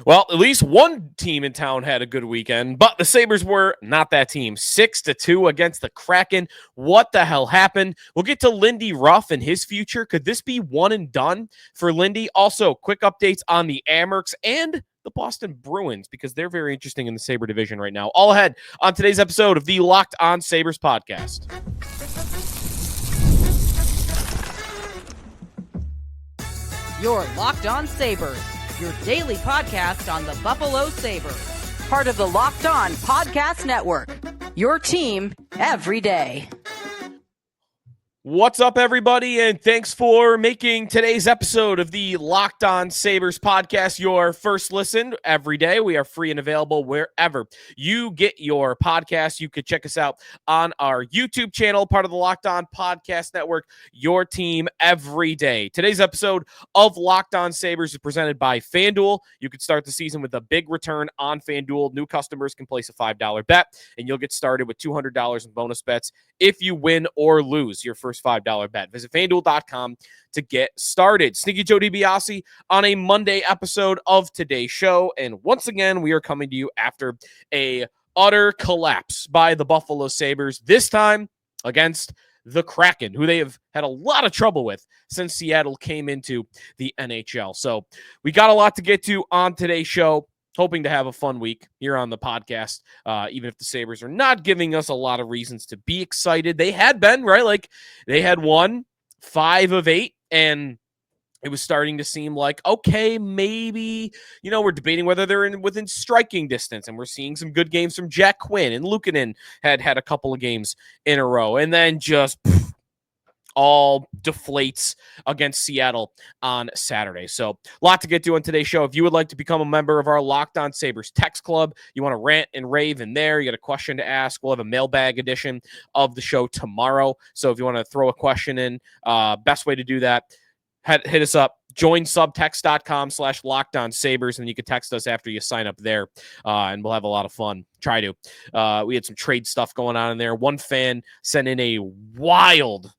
Well, at least one team in town had a good weekend, but the Sabres were not that team. 6-2 against the Kraken. What the hell happened? We'll get to Lindy Ruff and his future. Could this be one and done for Lindy? Also, quick updates on the Amerks and the Boston Bruins, because they're very interesting in the Sabre division right now. All ahead on today's episode of the Locked On Sabres podcast. You're Locked On Sabres, your daily podcast on the Buffalo Sabres. Part of the Locked On Podcast Network, your team every day. What's up, everybody, and thanks for making today's episode of the Locked On Sabres podcast your first listen every day. We are free and available wherever you get your podcasts. You could check us out on our YouTube channel, part of the Locked On Podcast Network, your team every day. Today's episode of Locked On Sabres is presented by FanDuel. You could start the season with a big return on FanDuel. New customers can place a $5 bet, and you'll get started with $200 in bonus bets if you win or lose your first $5 bet. Visit FanDuel.com to get started. Sneaky Joe DiBiase on a Monday episode of today's show. And once again, we are coming to you after a utter collapse by the Buffalo Sabres, this time against the Kraken, who they have had a lot of trouble with since Seattle came into the NHL. So we got a lot to get to on today's show. Hoping to have a fun week here on the podcast, even if the Sabres are not giving us a lot of reasons to be excited. They had been, right? Like, they had won 5 of 8, and it was starting to seem like, okay, maybe, we're debating whether they're within striking distance, and we're seeing some good games from Jack Quinn, and Luukkonen had a couple of games in a row, and then just all deflates against Seattle on Saturday. So a lot to get to on today's show. If you would like to become a member of our Locked On Sabres text club, you want to rant and rave in there, you got a question to ask, we'll have a mailbag edition of the show tomorrow. So if you want to throw a question in, best way to do that, hit us up. Join subtext.com/LockedOnSabres, and you can text us after you sign up there, and we'll have a lot of fun. Try to. We had some trade stuff going on in there. One fan sent in a wild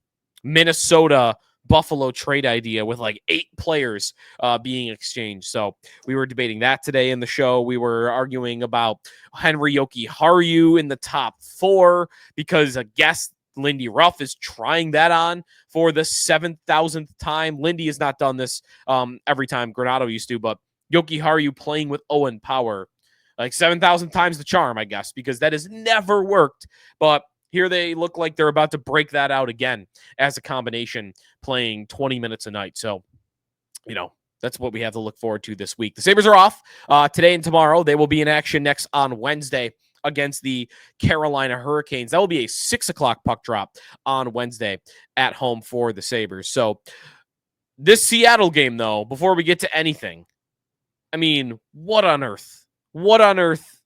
Minnesota Buffalo trade idea with like 8 players being exchanged. So we were debating that today in the show. We were arguing about Henry Jokiharju in the top 4 because I guess Lindy Ruff is trying that on for the 7,000th time. Lindy has not done this every time Granato used to, but Jokiharju playing with Owen Power, like 7,000 times the charm, I guess, because that has never worked. But here they look like they're about to break that out again as a combination, playing 20 minutes a night. So, that's what we have to look forward to this week. The Sabres are off today and tomorrow. They will be in action next on Wednesday against the Carolina Hurricanes. That will be a 6 o'clock puck drop on Wednesday at home for the Sabres. So this Seattle game, though, before we get to anything, I mean, what on earth? What on earth?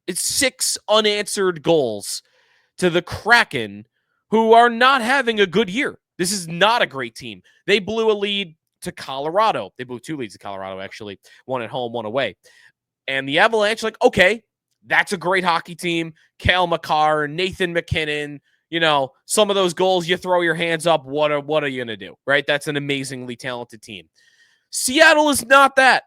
It's 6 unanswered goals to the Kraken, who are not having a good year. This is not a great team. They blew a lead to Colorado. They blew 2 leads to Colorado, actually. One at home, one away. And the Avalanche, like, okay, that's a great hockey team. Cale Makar, Nathan MacKinnon, some of those goals, you throw your hands up. What are you going to do, right? That's an amazingly talented team. Seattle is not that.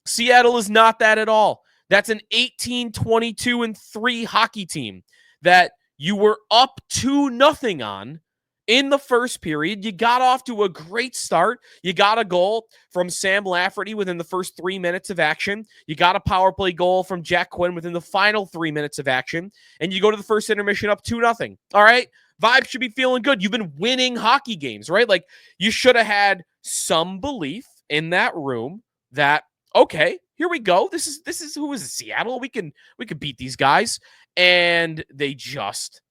Seattle is not that at all. That's an 18-22-3 hockey team that you were up 2-0 on in the first period. You got off to a great start. You got a goal from Sam Lafferty within the first 3 minutes of action. You got a power play goal from Jack Quinn within the final 3 minutes of action. And you go to the first intermission up 2-0. All right? Vibes should be feeling good. You've been winning hockey games, right? Like, you should have had some belief in that room that, okay, here we go. This is who is it, Seattle? We can beat these guys. And they just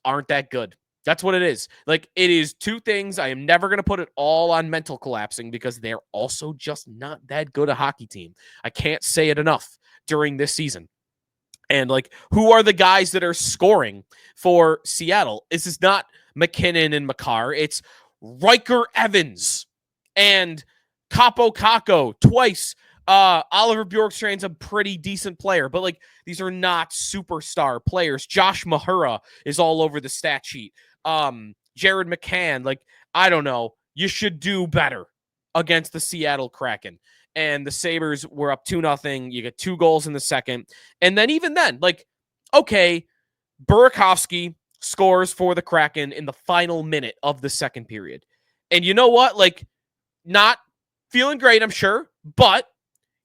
aren't that good. That's what it is. Like, it is 2 things. I am never going to put it all on mental collapsing because they're also just not that good a hockey team. I can't say it enough during this season. And, like, who are the guys that are scoring for Seattle? This is not McKinnon and Makar. It's Riker Evans and Capo Caco twice. Oliver Bjorkstrand's a pretty decent player, but like, these are not superstar players. Josh Mahura is all over the stat sheet. Jared McCann, like, I don't know. You should do better against the Seattle Kraken. and the Sabres were up 2-0. You get 2 goals in the second. And then even then, like, okay, Burakovsky scores for the Kraken in the final minute of the second period. And you know what? Like, not feeling great, I'm sure, but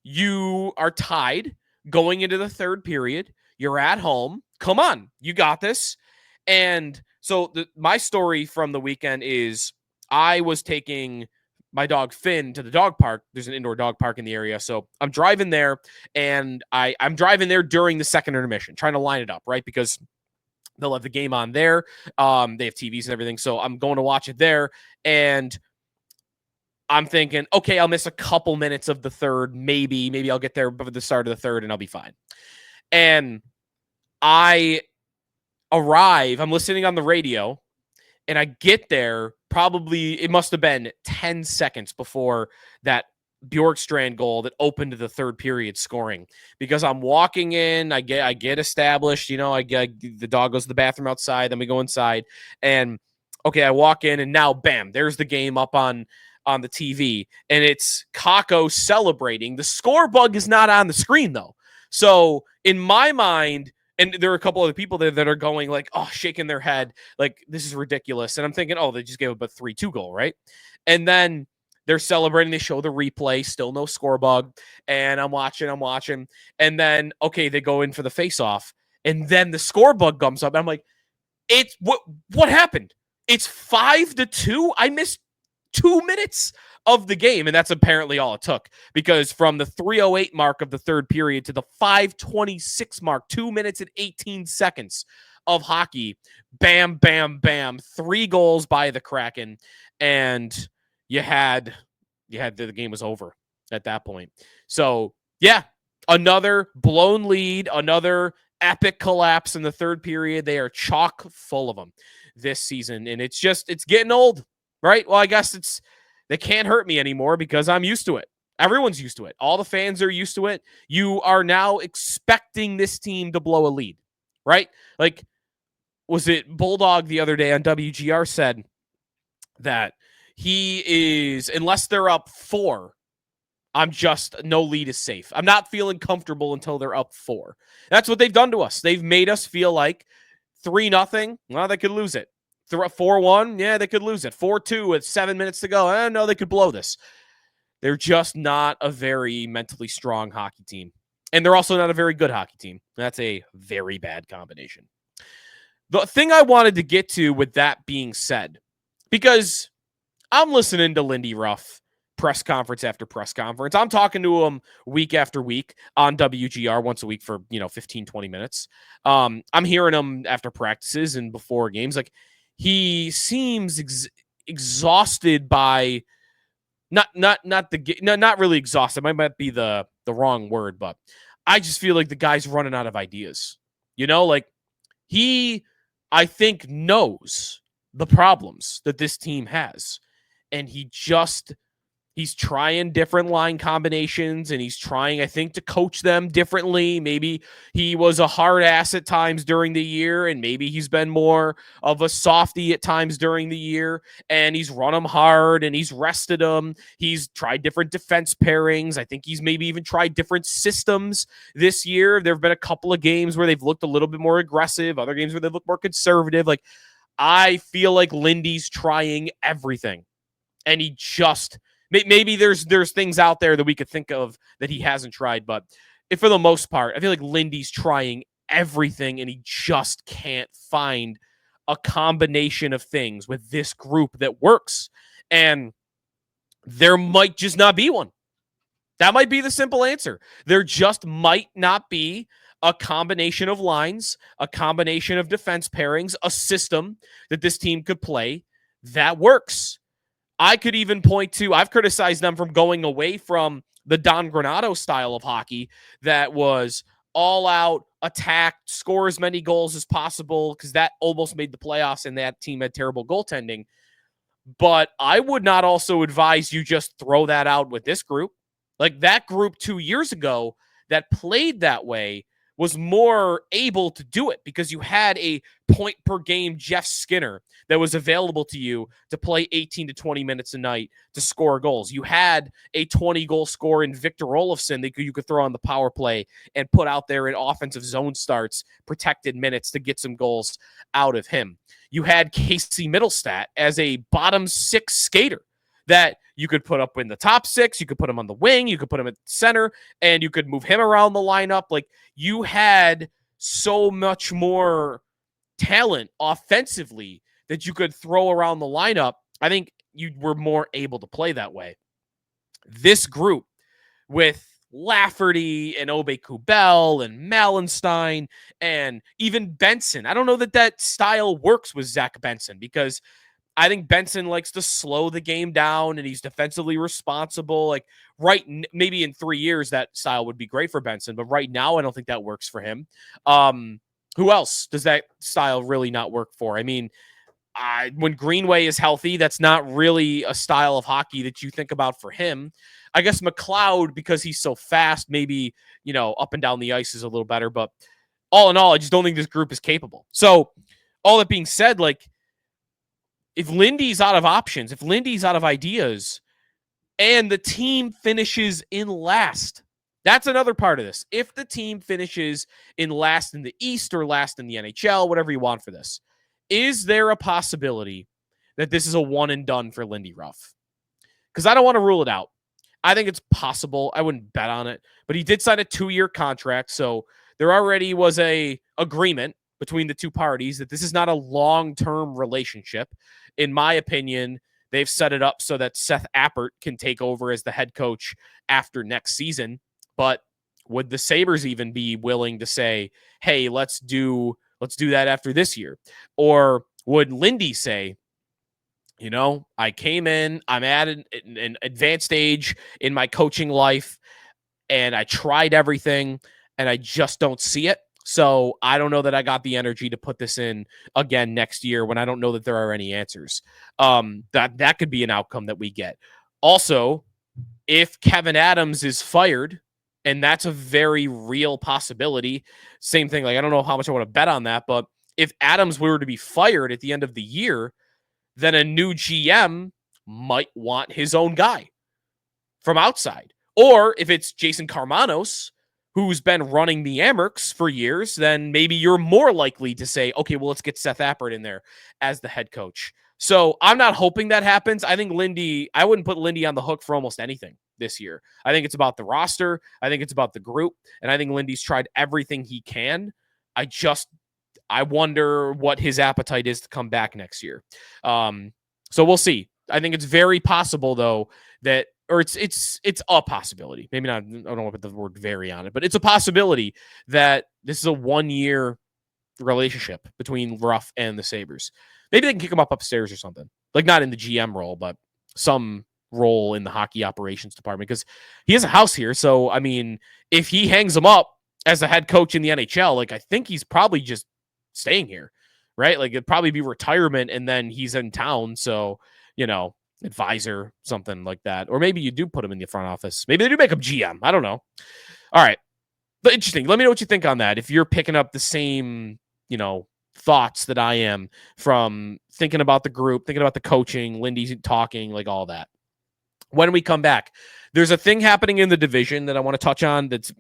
you are tied going into the third period. You're at home. Come on, you got this. And so my story from the weekend is I was taking my dog Finn to the dog park. There's an indoor dog park in the area. So I'm driving there, and I'm driving there during the second intermission, trying to line it up, right? Because they'll have the game on there. They have TVs and everything. So I'm going to watch it there. And I'm thinking, okay, I'll miss a couple minutes of the third. Maybe I'll get there before the start of the third and I'll be fine. And I arrive, I'm listening on the radio, and I get there probably, it must have been 10 seconds before that Bjorkstrand goal that opened the third period scoring, because I'm walking in, I get established, the dog goes to the bathroom outside, then we go inside, and okay, I walk in, and now bam, there's the game up on the TV, and it's Kakko celebrating. The score bug is not on the screen though. So in my mind, and there are a couple other people there that are going like, oh, shaking their head, like, this is ridiculous. And I'm thinking, oh, they just gave up a 3-2 goal, right? And then they're celebrating. They show the replay, still no score bug. And I'm watching. And then, okay, they go in for the face-off. And then the score bug comes up. And I'm like, it's what happened? It's 5-2. I missed 2 minutes of the game, and that's apparently all it took, because from the 3:08 mark of the third period to the 5:26 mark, 2 minutes and 18 seconds of hockey, bam, bam, bam, 3 goals by the Kraken, and you had the game was over at that point. So yeah, another blown lead, another epic collapse in the third period. They are chock full of them this season, and it's getting old. Right? Well, I guess they can't hurt me anymore because I'm used to it. Everyone's used to it. All the fans are used to it. You are now expecting this team to blow a lead, right? Like, was it Bulldog the other day on WGR said that he is, unless they're up 4, no lead is safe. I'm not feeling comfortable until they're up 4. That's what they've done to us. They've made us feel like 3-0, well, they could lose it. 4-1, yeah, they could lose it. 4-2 with 7 minutes to go. No, they could blow this. They're just not a very mentally strong hockey team. And they're also not a very good hockey team. That's a very bad combination. The thing I wanted to get to with that being said, because I'm listening to Lindy Ruff press conference after press conference. I'm talking to him week after week on WGR once a week for, 15, 20 minutes. I'm hearing him after practices and before games. Like, he seems exhausted by not really exhausted. Might be the wrong word, but I just feel like the guy's running out of ideas. Like, he, I think, knows the problems that this team has, and he's trying different line combinations, and he's trying, I think, to coach them differently. Maybe he was a hard ass at times during the year, and maybe he's been more of a softy at times during the year, and he's run them hard, and he's rested them. He's tried different defense pairings. I think he's maybe even tried different systems this year. There have been a couple of games where they've looked a little bit more aggressive, other games where they've looked more conservative. Like, I feel like Lindy's trying everything, and he just... Maybe there's things out there that we could think of that he hasn't tried, but for the most part, I feel like Lindy's trying everything, and he just can't find a combination of things with this group that works. And there might just not be one. That might be the simple answer. There just might not be a combination of lines, a combination of defense pairings, a system that this team could play that works. I could even point to, I've criticized them from going away from the Don Granato style of hockey that was all out, attack, score as many goals as possible, because that almost made the playoffs and that team had terrible goaltending. But I would not also advise you just throw that out with this group. Like, that group 2 years ago that played that way was more able to do it because you had a point per game Jeff Skinner that was available to you to play 18 to 20 minutes a night to score goals. You had a 20-goal scorer in Victor Olofsson that you could throw on the power play and put out there in offensive zone starts, protected minutes to get some goals out of him. You had Casey Middlestat as a bottom six skater that you could put up in the top six, you could put him on the wing, you could put him at center, and you could move him around the lineup. Like, you had so much more talent offensively that you could throw around the lineup. I think you were more able to play that way. This group with Lafferty and Obe-Kubel and Malenstein and even Benson, I don't know that style works with Zach Benson, because I think Benson likes to slow the game down and he's defensively responsible. Like, maybe in 3 years that style would be great for Benson, but right now I don't think that works for him. Who else does that style really not work for? I mean, when Greenway is healthy, that's not really a style of hockey that you think about for him. I guess McLeod, because he's so fast, maybe, up and down the ice is a little better, but all in all, I just don't think this group is capable. So all that being said, like, if Lindy's out of options, if Lindy's out of ideas, and the team finishes in last, that's another part of this. If the team finishes in last in the East or last in the NHL, whatever you want for this, is there a possibility that this is a one and done for Lindy Ruff? Because I don't want to rule it out. I think it's possible. I wouldn't bet on it, but he did sign a 2-year contract, so there already was a agreement between the two parties that this is not a long-term relationship. In my opinion, they've set it up so that Seth Appert can take over as the head coach after next season. But would the Sabres even be willing to say, hey, let's do that after this year? Or would Lindy say, I came in, I'm at an advanced age in my coaching life, and I tried everything, and I just don't see it. So I don't know that I got the energy to put this in again next year when I don't know that there are any answers. That could be an outcome that we get. Also, if Kevin Adams is fired, and that's a very real possibility, same thing. Like, I don't know how much I want to bet on that, but if Adams were to be fired at the end of the year, then a new GM might want his own guy from outside. Or if it's Jason Karmanos, who's been running the Amerks for years, then maybe you're more likely to say, okay, well, let's get Seth Appert in there as the head coach. So I'm not hoping that happens. I think I wouldn't put Lindy on the hook for almost anything this year. I think it's about the roster. I think it's about the group. And I think Lindy's tried everything he can. I wonder what his appetite is to come back next year. So we'll see. I think it's very possible, though, that, or it's a possibility. Maybe not, I don't want to put the word very on it, but it's a possibility that this is a 1-year relationship between Ruff and the Sabres. Maybe they can kick him up upstairs or something. Like, not in the GM role, but some role in the hockey operations department, because he has a house here. So, I mean, if he hangs him up as a head coach in the NHL, like, I think he's probably just staying here, right? Like, it'd probably be retirement and then he's in town. So, advisor, something like that. Or maybe you do put him in the front office. Maybe they do make him GM. I don't know. All right. But interesting. Let me know what you think on that. If you're picking up the same, thoughts that I am from thinking about the group, thinking about the coaching, Lindy talking, like all that. When we come back, there's a thing happening in the division that I want to touch on that's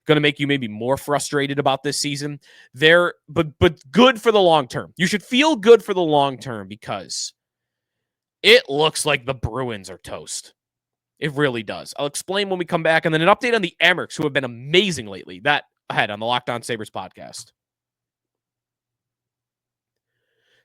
going to make you maybe more frustrated about this season. But good for the long term. You should feel good for the long term because it looks like the Bruins are toast. It really does. I'll explain when we come back, and then an update on the Amerks, who have been amazing lately. That ahead on the Locked On Sabres podcast.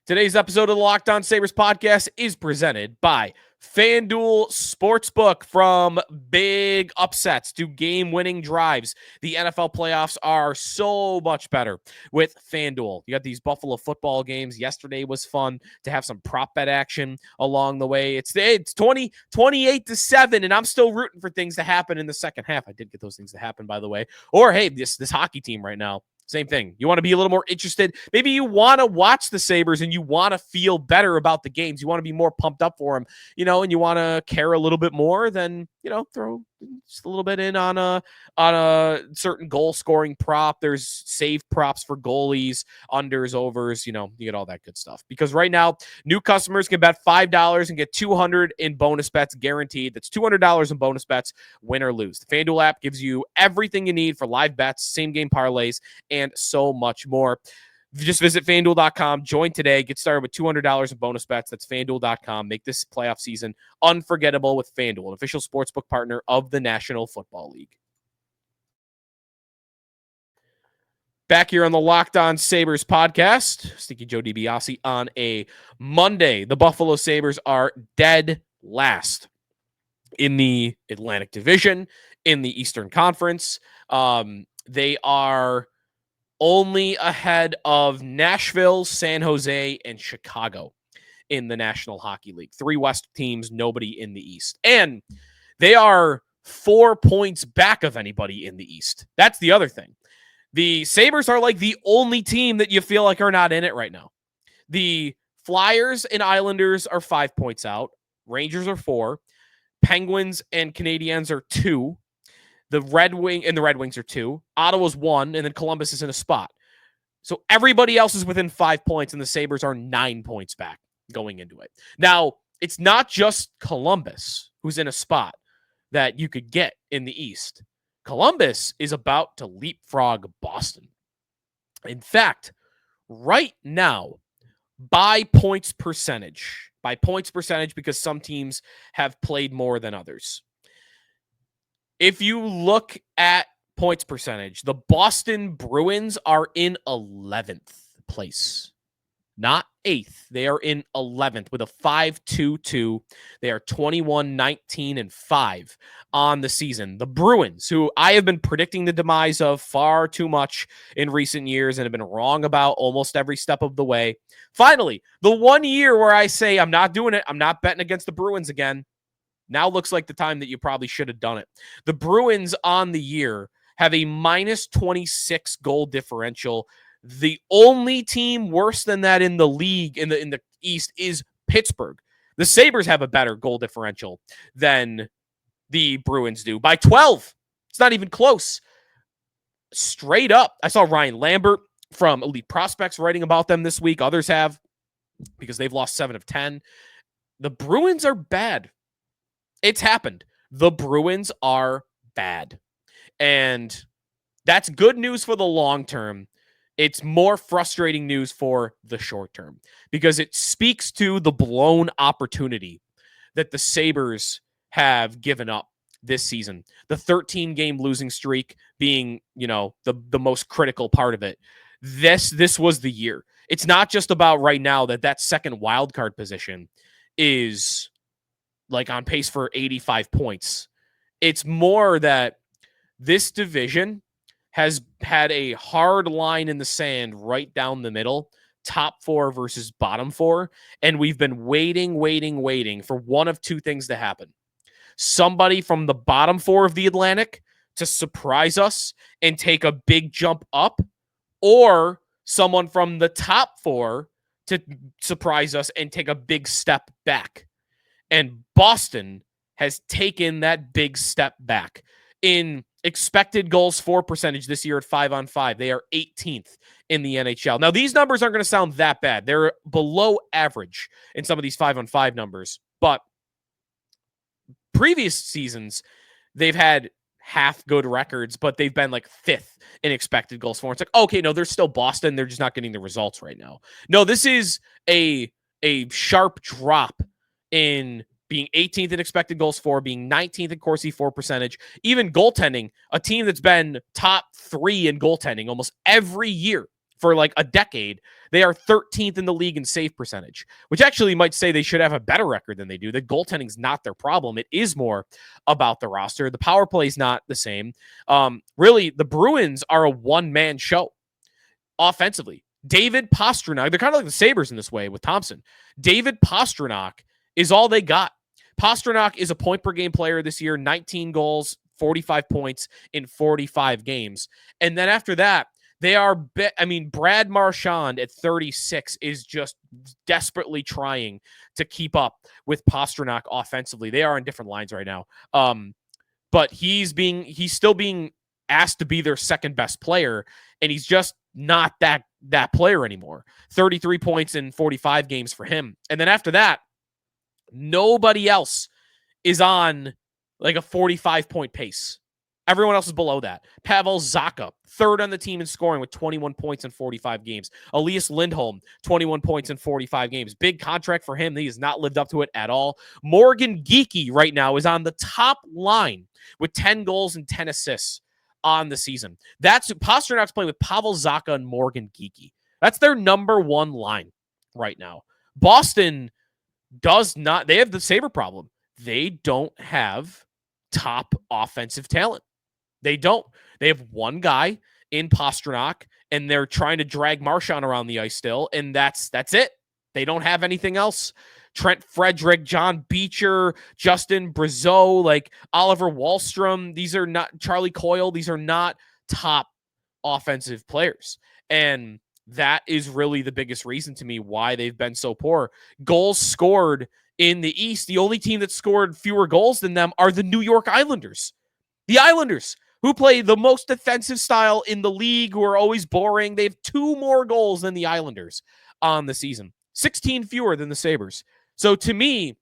Today's episode of the Locked On Sabres podcast is presented by FanDuel Sportsbook. From big upsets to game-winning drives, the NFL playoffs are so much better with FanDuel. You got these Buffalo football games. Yesterday was fun to have some prop bet action along the way. It's 28-7, and I'm still rooting for things to happen in the second half. I did get those things to happen, by the way. Or, hey, this hockey team right now, same thing. You want to be a little more interested. Maybe you want to watch the Sabres and you want to feel better about the games. You want to be more pumped up for them, and you want to care a little bit more. Then, throw just a little bit in on a certain goal scoring prop. There's save props for goalies, unders, overs, you get all that good stuff. Because right now, new customers can bet $5 and get $200 in bonus bets guaranteed. That's $200 in bonus bets, win or lose. The FanDuel app gives you everything you need for live bets, same game parlays, and so much more. Just visit FanDuel.com, join today, get started with $200 in bonus bets. That's FanDuel.com. Make this playoff season unforgettable with FanDuel, an official sportsbook partner of the National Football League. Back here on the Locked On Sabres podcast, Sticky Joe DiBiase on a Monday. The Buffalo Sabres are dead last in the Atlantic Division, in the Eastern Conference. They are only ahead of Nashville, San Jose, and Chicago in the National Hockey League. 3 West teams, nobody in the East. And they are 4 points back of anybody in the East. That's the other thing. The Sabres are like the only team that you feel like are not in it right now. The Flyers and Islanders are 5 points out. Rangers are 4. Penguins and Canadiens are 2. The Red Wings are 2. Ottawa's 1, and then Columbus is in a spot. So everybody else is within 5 points, and the Sabres are 9 points back going into it. Now, it's not just Columbus who's in a spot that you could get in the East. Columbus is about to leapfrog Boston. In fact, right now, by points percentage, because some teams have played more than others. If you look at points percentage, the Boston Bruins are in 11th place, not 8th. They are in 11th with a 5.22. They are 21-19-5 on the season. The Bruins, who I have been predicting the demise of far too much in recent years and have been wrong about almost every step of the way. Finally, the 1 year where I say I'm not doing it, I'm not betting against the Bruins again, now looks like the time that you probably should have done it. The Bruins on the year have a minus 26 goal differential. The only team worse than that in the league, in the East, is Pittsburgh. The Sabres have a better goal differential than the Bruins do by 12. It's not even close. Straight up, I saw Ryan Lambert from Elite Prospects writing about them this week. Others have, because they've lost 7 of 10. The Bruins are bad. It's happened. The Bruins are bad. And that's good news for the long term. It's more frustrating news for the short term because it speaks to the blown opportunity that the Sabres have given up this season. The 13-game losing streak being, the most critical part of it. This was the year. It's not just about right now that second wildcard position is like on pace for 85 points. It's more that this division has had a hard line in the sand right down the middle, top 4 versus bottom 4. And we've been waiting for one of two things to happen. Somebody from the bottom 4 of the Atlantic to surprise us and take a big jump up, or someone from the top 4 to surprise us and take a big step back. And Boston has taken that big step back. In expected goals for percentage this year at 5-on-5, they are 18th in the NHL. Now, these numbers aren't going to sound that bad. They're below average in some of these 5-on-5 numbers. But previous seasons, they've had half good records, but they've been like 5th in expected goals for. It's like, okay, no, they're still Boston. They're just not getting the results right now. No, this is a sharp drop in being 18th in expected goals for, being 19th in Corsi for percentage, even goaltending, a team that's been top 3 in goaltending almost every year for like a decade. They are 13th in the league in save percentage, which actually might say they should have a better record than they do. The goaltending's not their problem. It is more about the roster. The power play is not the same. Really, the Bruins are a one-man show offensively. David Pastrnak, they're kind of like the Sabres in this way with Thompson. David Pastrnak is all they got. Pastrnak is a point-per-game player this year, 19 goals, 45 points in 45 games. And then after that, Brad Marchand at 36 is just desperately trying to keep up with Pastrnak offensively. They are on different lines right now. But he's still being asked to be their second best player, and he's just not that player anymore. 33 points in 45 games for him. And then after that, nobody else is on like a 45-point pace. Everyone else is below that. Pavel Zacha, third on the team in scoring with 21 points in 45 games. Elias Lindholm, 21 points in 45 games. Big contract for him. He has not lived up to it at all. Morgan Geekie right now is on the top line with 10 goals and 10 assists on the season. That's Pasternak's playing with Pavel Zacha and Morgan Geekie. That's their number one line right now. Boston does not. They have the Sabre problem. They don't have top offensive talent. They don't. They have one guy in Pastrnak, and they're trying to drag Marchand around the ice still, and that's it. They don't have anything else. Trent Frederick, John Beecher, Justin Brazeau, like Oliver Wahlstrom. These are not Charlie Coyle. These are not top offensive players. And that is really the biggest reason to me why they've been so poor. Goals scored in the East, the only team that scored fewer goals than them are the New York Islanders. The Islanders, who play the most defensive style in the league, who are always boring. They have 2 more goals than the Islanders on the season. 16 fewer than the Sabres. So to me,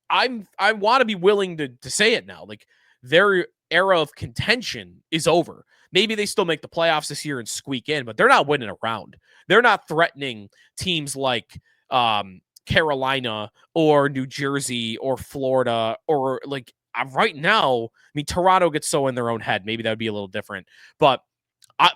I want to be willing to say it now. Like, their era of contention is over. Maybe they still make the playoffs this year and squeak in, but they're not winning a round. They're not threatening teams like Carolina or New Jersey or Florida or like right now. I mean, Toronto gets so in their own head. Maybe that would be a little different, but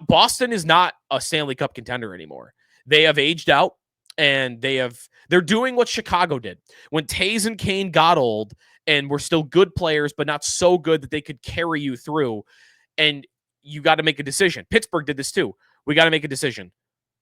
Boston is not a Stanley Cup contender anymore. They have aged out. And they're doing what Chicago did when Taves and Kane got old and were still good players, but not so good that they could carry you through. And you got to make a decision. Pittsburgh did this too. We got to make a decision.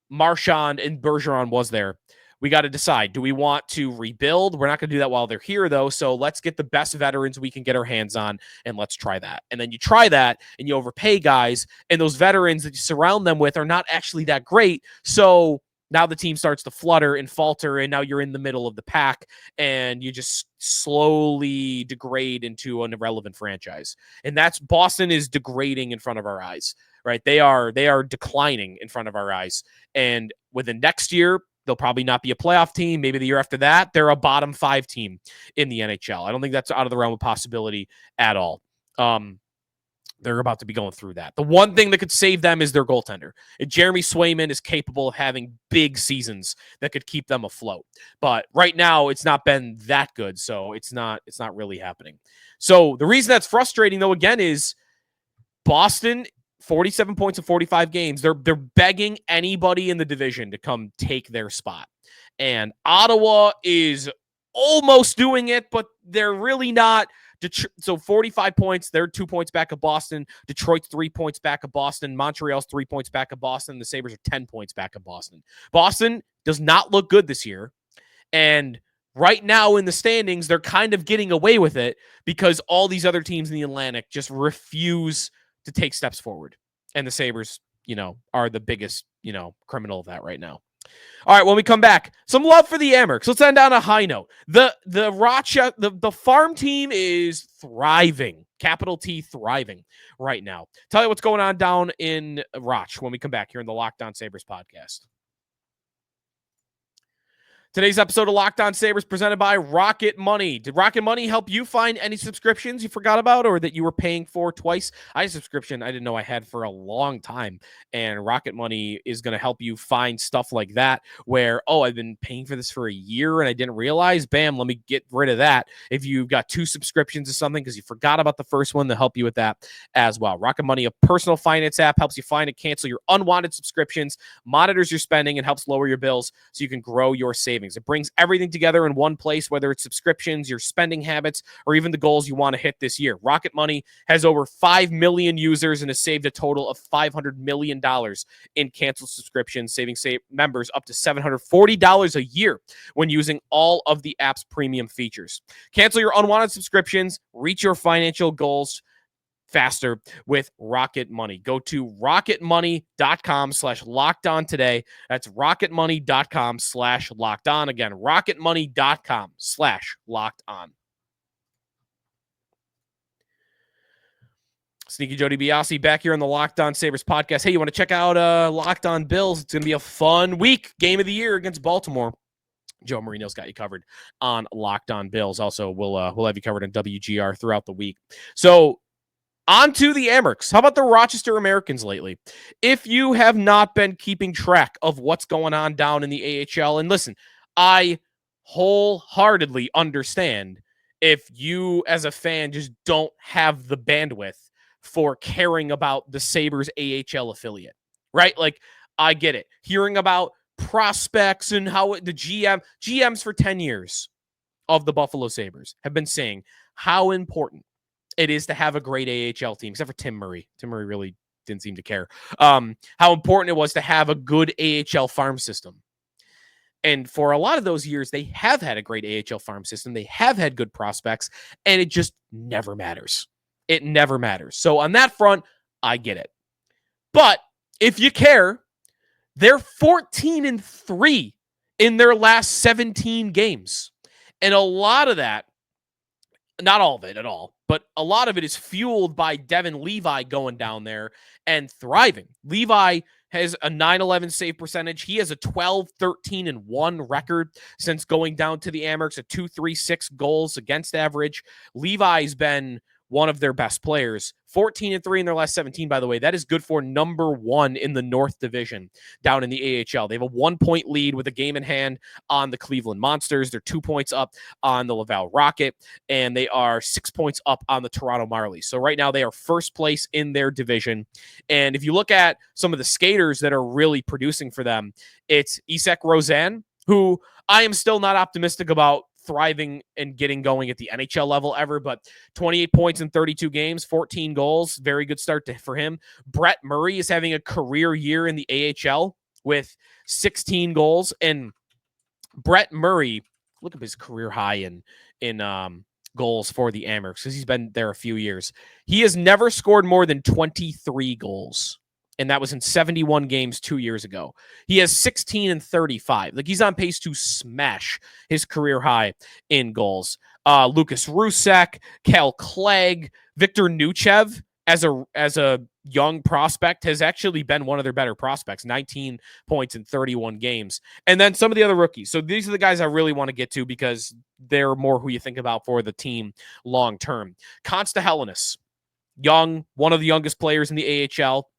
Marchand and Bergeron was there. We got to decide. Do we want to rebuild? We're not going to do that while they're here, though. So let's get the best veterans we can get our hands on, and let's try that. And then you try that, and you overpay guys, and those veterans that you surround them with are not actually that great. So now the team starts to flutter and falter, and now you're in the middle of the pack, and you just slowly degrade into an irrelevant franchise. And that's Boston is degrading in front of our eyes, right? They are declining in front of our eyes. And within next year, they'll probably not be a playoff team. Maybe the year after that, they're a bottom 5 team in the NHL. I don't think that's out of the realm of possibility at all. They're about to be going through that. The one thing that could save them is their goaltender. And Jeremy Swayman is capable of having big seasons that could keep them afloat. But right now, it's not been that good, so it's not really happening. So the reason that's frustrating, though, again, is Boston, 47 points in 45 games. They're begging anybody in the division to come take their spot. And Ottawa is almost doing it, but they're really not. So 45 points, they're 2 points back of Boston. Detroit's 3 points back of Boston. Montreal's 3 points back of Boston. The Sabres are 10 points back of Boston. Boston does not look good this year. And right now in the standings, they're kind of getting away with it because all these other teams in the Atlantic just refuse to take steps forward. And the Sabres, are the biggest, criminal of that right now. All right, when we come back, some love for the Amerks. Let's end on a high note. The Rochester, the farm team is thriving, capital T thriving right now. Tell you what's going on down in Roch when we come back here in the Locked On Sabres podcast. Today's episode of Locked On Sabres presented by Rocket Money. Did Rocket Money help you find any subscriptions you forgot about or that you were paying for twice? I had a subscription I didn't know I had for a long time, and Rocket Money is going to help you find stuff like that where, I've been paying for this for a year and I didn't realize, bam, let me get rid of that. If you've got 2 subscriptions or something because you forgot about the first one, they'll help you with that as well. Rocket Money, a personal finance app, helps you find and cancel your unwanted subscriptions, monitors your spending, and helps lower your bills so you can grow your savings. It brings everything together in one place, whether it's subscriptions, your spending habits, or even the goals you want to hit this year. Rocket Money has over 5 million users and has saved a total of $500 million in canceled subscriptions, saving members up to $740 a year when using all of the app's premium features. Cancel your unwanted subscriptions, reach your financial goals faster with Rocket Money. Go to rocketmoney.com/lockedon today. That's rocketmoney.com/lockedon. Again, rocketmoney.com/lockedon. Sneaky Joe DiBiase back here on the Locked On Sabres podcast. Hey, you want to check out Locked On Bills? It's going to be a fun week. Game of the year against Baltimore. Joe Marino's got you covered on Locked On Bills. Also, we'll have you covered on WGR throughout the week. So, on to the Amerks. How about the Rochester Americans lately? If you have not been keeping track of what's going on down in the AHL, and listen, I wholeheartedly understand if you as a fan just don't have the bandwidth for caring about the Sabres AHL affiliate, right? Like, I get it. Hearing about prospects and how the GMs for 10 years of the Buffalo Sabres have been saying how important it is to have a great AHL team, except for Tim Murray. Tim Murray really didn't seem to care. How important it was to have a good AHL farm system. And for a lot of those years, they have had a great AHL farm system. They have had good prospects, and it just never matters. It never matters. So on that front, I get it. But if you care, they're 14-3 in their last 17 games. And a lot of that, not all of it at all, but a lot of it is fueled by Devin Levi going down there and thriving. Levi has a 911 save percentage. He has a 12-13-1 record since going down to the Amerks, a 2.36 goals against average. Levi's been one of their best players. 14-3 in their last 17, by the way. That is good for number one in the North Division down in the AHL. They have a 1-point lead with a game in hand on the Cleveland Monsters. They're 2 points up on the Laval Rocket, and they are 6 points up on the Toronto Marlies. So right now they are first place in their division. And if you look at some of the skaters that are really producing for them, it's Isak Rozan, who I am still not optimistic about thriving and getting going at the NHL level ever, but 28 points in 32 games, 14 goals, very good start for him. Brett Murray is having a career year in the AHL with 16 goals, and Brett Murray, look at his career high in goals for the Amerks because he's been there a few years. He has never scored more than 23 goals. And that was in 71 games 2 years ago. He has 16-35. Like, he's on pace to smash his career high in goals. Lucas Rusek, Cal Clegg, Victor Nuchev as a young prospect has actually been one of their better prospects. 19 points in 31 games. And then some of the other rookies. So these are the guys I really want to get to because they're more who you think about for the team long term. Consta Hellenis, young, one of the youngest players in the AHL.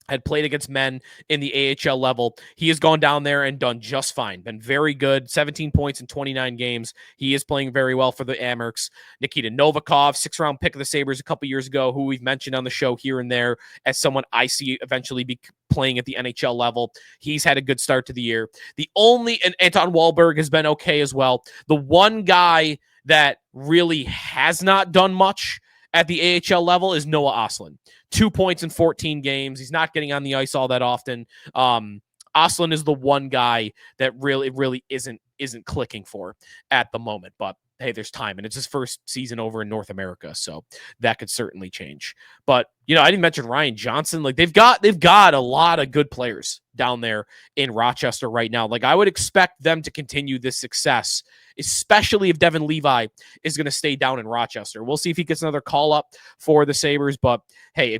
Had played against men in the AHL level. He has gone down there and done just fine. Been very good. 17 points in 29 games. He is playing very well for the Amerks. Nikita Novikov, 6th-round pick of the Sabres a couple years ago, who we've mentioned on the show here and there as someone I see eventually be playing at the NHL level. He's had a good start to the year. And Anton Wahlberg has been okay as well. The one guy that really has not done much at the AHL level is Noah Ostlund. 2 points in 14 games. He's not getting on the ice all that often. Ostlund is the one guy that really isn't clicking for at the moment. But hey, there's time, and it's his first season over in North America, so that could certainly change. But I didn't mention Ryan Johnson. Like, they've got a lot of good players down there in Rochester right now. Like, I would expect them to continue this success, especially if Devin Levi is going to stay down in Rochester. We'll see if he gets another call up for the Sabres. But hey,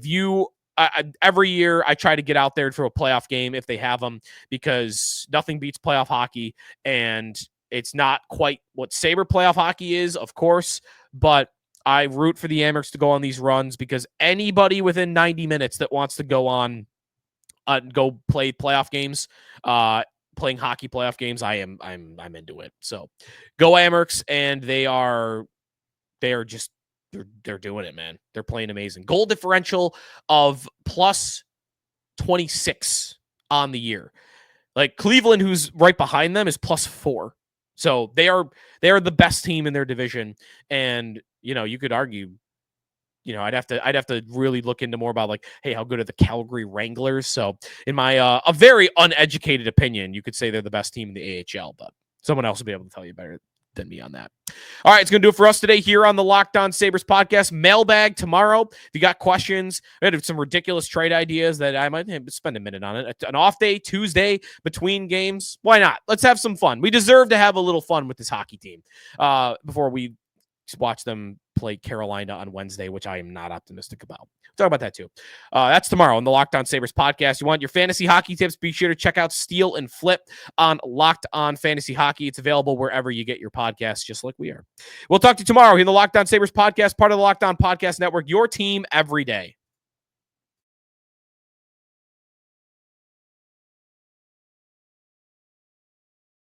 every year I try to get out there for a playoff game if they have them, because nothing beats playoff hockey, and it's not quite what Sabre playoff hockey is, of course, but I root for the Amerks to go on these runs because anybody within 90 minutes that wants to go on, go play playoff games, playing hockey playoff games, I'm into it. So go Amerks, and they're doing it, man. They're playing amazing. Goal differential of plus 26 on the year. Like, Cleveland, who's right behind them, is plus 4. So they are the best team in their division. And, you could argue, I'd have to really look into more about, like, hey, how good are the Calgary Wranglers? So in my a very uneducated opinion, you could say they're the best team in the AHL, but someone else will be able to tell you better than me on that. All right, it's going to do it for us today here on the Locked On Sabres podcast. Mailbag tomorrow. If you got questions, I have some ridiculous trade ideas that I might spend a minute on it. An off day, Tuesday, between games. Why not? Let's have some fun. We deserve to have a little fun with this hockey team before we watch them play Carolina on Wednesday, which I am not optimistic about. We'll talk about that too. That's tomorrow on the Locked On Sabres podcast. You want your fantasy hockey tips? Be sure to check out Steal and Flip on Locked On Fantasy Hockey. It's available wherever you get your podcasts, just like we are. We'll talk to you tomorrow here in the Locked On Sabres podcast, part of the Locked On Podcast Network, your team every day.